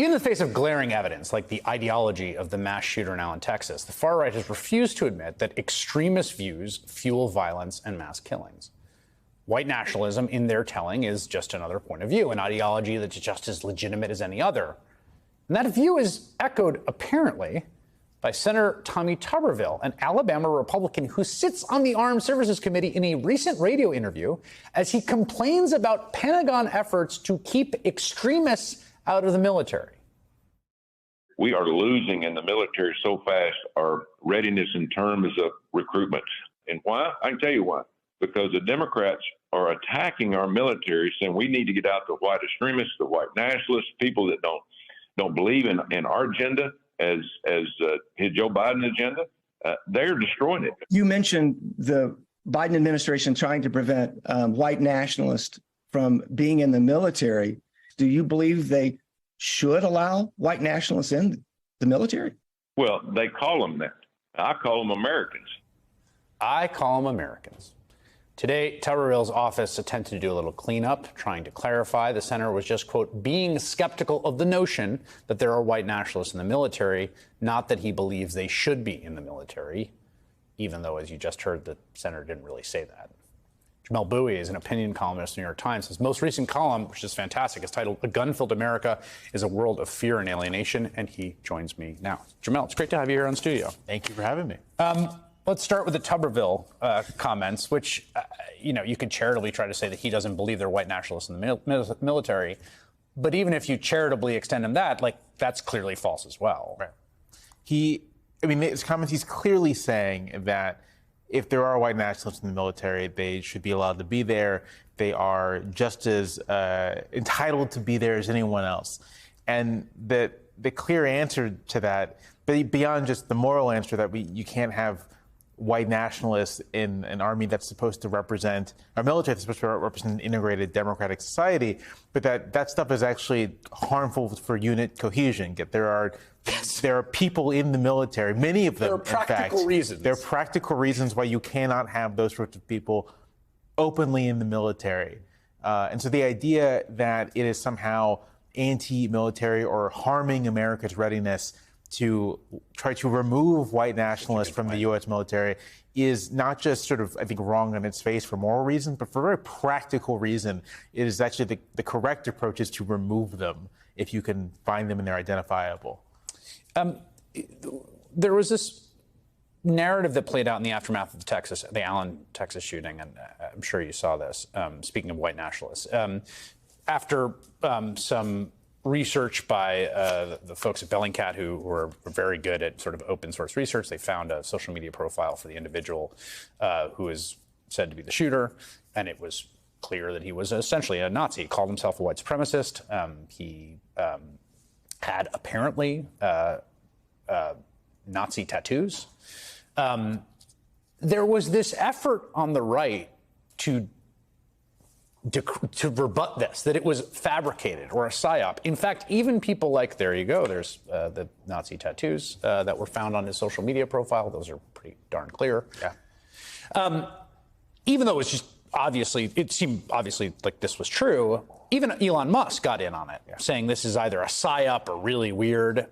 In the face of glaring evidence, like the ideology of the mass shooter now in Texas, the far right has refused to admit that extremist views fuel violence and mass killings. White nationalism, in their telling, is just another point of view, an ideology that's just as legitimate as any other. And that view is echoed, apparently, by Senator Tommy Tuberville, an Alabama Republican who sits on the Armed Services Committee, in a recent radio interview as he complains about Pentagon efforts to keep extremists out of the military. We are losing in the military so fast, our readiness in terms of recruitment. And why? I can tell you why. Because the Democrats are attacking our military, saying we need to get out the white extremists, the white nationalists, people that don't believe in our agenda as Joe Biden agenda. They're destroying it. You mentioned the Biden administration trying to prevent white nationalists from being in the military. Do you believe they should allow white nationalists in the military? Well, they call them that. I call them Americans. I call them Americans. Today, Tuberville's office attempted to do a little cleanup, trying to clarify. The senator was just, quote, being skeptical of the notion that there are white nationalists in the military, not that he believes they should be in the military, even though, as you just heard, the senator didn't really say that. Jamelle Bouie is an opinion columnist in the New York Times. His most recent column, which is fantastic, is titled "A Gun-Filled America is a World of Fear and Alienation," and he joins me now. Jamelle, it's great to have you here on studio. Thank you for having me. Let's start with the Tuberville comments, which, you could charitably try to say that he doesn't believe there are white nationalists in the military. But even if you charitably extend him that, that's clearly false as well. Right. His comments, he's clearly saying that if there are white nationalists in the military, they should be allowed to be there. They are just as entitled to be there as anyone else. And the clear answer to that, beyond just the moral answer that you can't have white nationalists in an army that's supposed to represent, our military that's supposed to represent an integrated democratic society, but that stuff is actually harmful for unit cohesion. There are people in the military, many of them, there are practical reasons. There are practical reasons why you cannot have those sorts of people openly in the military. And so the idea that it is somehow anti-military or harming America's readiness to try to remove white nationalists from the U.S. military is not just sort of, I think, wrong on its face for moral reasons, but for a very practical reason. It is actually the correct approach is to remove them if you can find them and they're identifiable. There was this narrative that played out in the aftermath of the Allen, Texas shooting, and I'm sure you saw this, speaking of white nationalists. After some research by the folks at Bellingcat, who were very good at sort of open source research, they found a social media profile for the individual who is said to be the shooter, and it was clear that he was essentially a Nazi. He called himself a white supremacist. He had apparently Nazi tattoos. There was this effort on the right to rebut this, that it was fabricated or a psyop. In fact, even people like, there you go, there's the Nazi tattoos that were found on his social media profile. Those are pretty darn clear. Yeah. Even though it seemed obviously like this was true, even Elon Musk got in on it, saying this is either a psyop or really weird.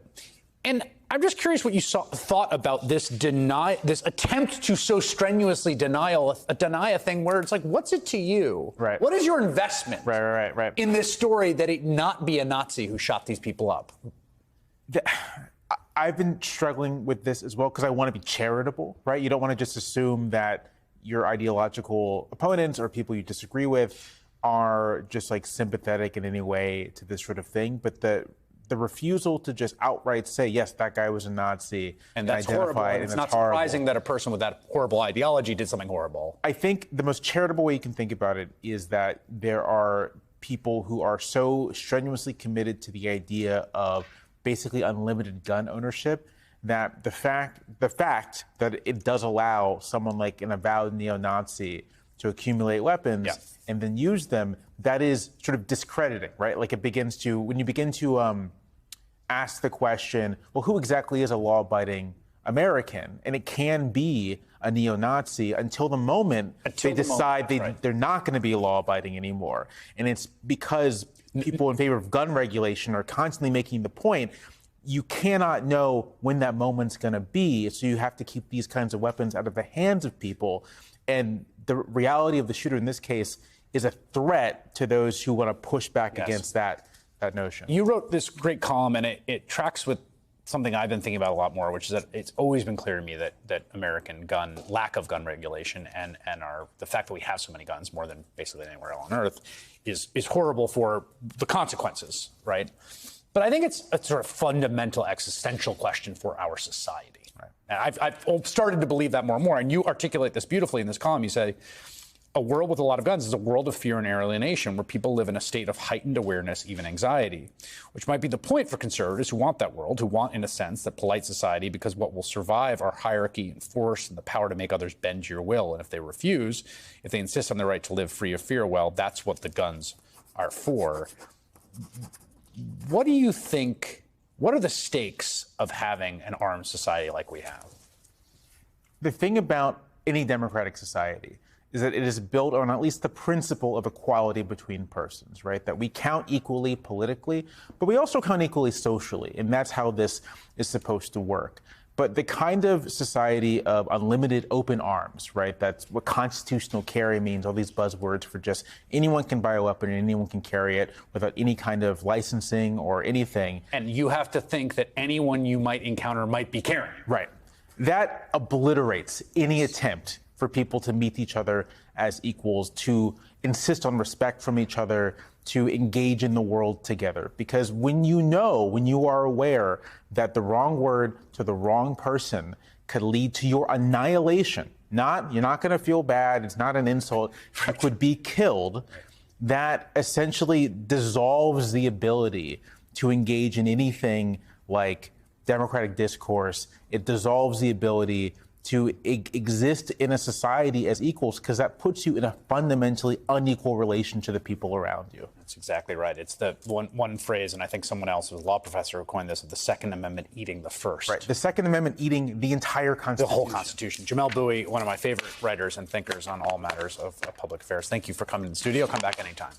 And I'm just curious what you thought about this attempt to so strenuously deny a thing where it's like, what's it to you? Right. What is your investment right. in this story that it not be a Nazi who shot these people up? I've been struggling with this as well because I want to be charitable, right? You don't want to just assume that your ideological opponents or people you disagree with are just sympathetic in any way to this sort of thing, but the refusal to just outright say, yes, that guy was a Nazi and that's horrible. And it's not surprising that a person with that horrible ideology did something horrible. I think the most charitable way you can think about it is that there are people who are so strenuously committed to the idea of basically unlimited gun ownership that the fact that it does allow someone like an avowed neo-Nazi to accumulate weapons and then use them, that is sort of discrediting, right? When you begin to ask the question, well, who exactly is a law-abiding American? And it can be a neo-Nazi until the moment they decide they're not going to be law-abiding anymore. And it's because people in favor of gun regulation are constantly making the point, you cannot know when that moment's going to be. So you have to keep these kinds of weapons out of the hands of people. And the reality of the shooter in this case is a threat to those who want to push back against that notion. You wrote this great column, and it tracks with something I've been thinking about a lot more, which is that it's always been clear to me that American lack of gun regulation and the fact that we have so many guns, more than basically anywhere else on earth, is horrible for the consequences, right? But I think it's a sort of fundamental existential question for our society. Right. And I've started to believe that more and more. And you articulate this beautifully in this column. You say, a world with a lot of guns is a world of fear and alienation where people live in a state of heightened awareness, even anxiety, which might be the point for conservatives who want that world, who want, in a sense, that polite society, because what will survive are hierarchy and force and the power to make others bend to your will. And if they refuse, if they insist on their right to live free of fear, well, that's what the guns are for. What do you think, what are the stakes of having an armed society like we have? The thing about any democratic society is that it is built on at least the principle of equality between persons, right? That we count equally politically, but we also count equally socially, and that's how this is supposed to work. But the kind of society of unlimited open arms, right? That's what constitutional carry means, all these buzzwords for just anyone can buy a weapon and anyone can carry it without any kind of licensing or anything. And you have to think that anyone you might encounter might be carrying. Right. That obliterates any attempt for people to meet each other as equals, to insist on respect from each other, to engage in the world together. Because when you are aware that the wrong word to the wrong person could lead to your annihilation, you're not going to feel bad, it's not an insult, you could be killed, that essentially dissolves the ability to engage in anything like democratic discourse. It dissolves the ability to exist in a society as equals, because that puts you in a fundamentally unequal relation to the people around you. That's exactly right. It's the one phrase, and I think someone else was a law professor who coined this, of the Second Amendment eating the First. Right. The Second Amendment eating the entire Constitution. The whole Constitution. Jamelle Bouie, one of my favorite writers and thinkers on all matters of public affairs. Thank you for coming to the studio. Come back anytime.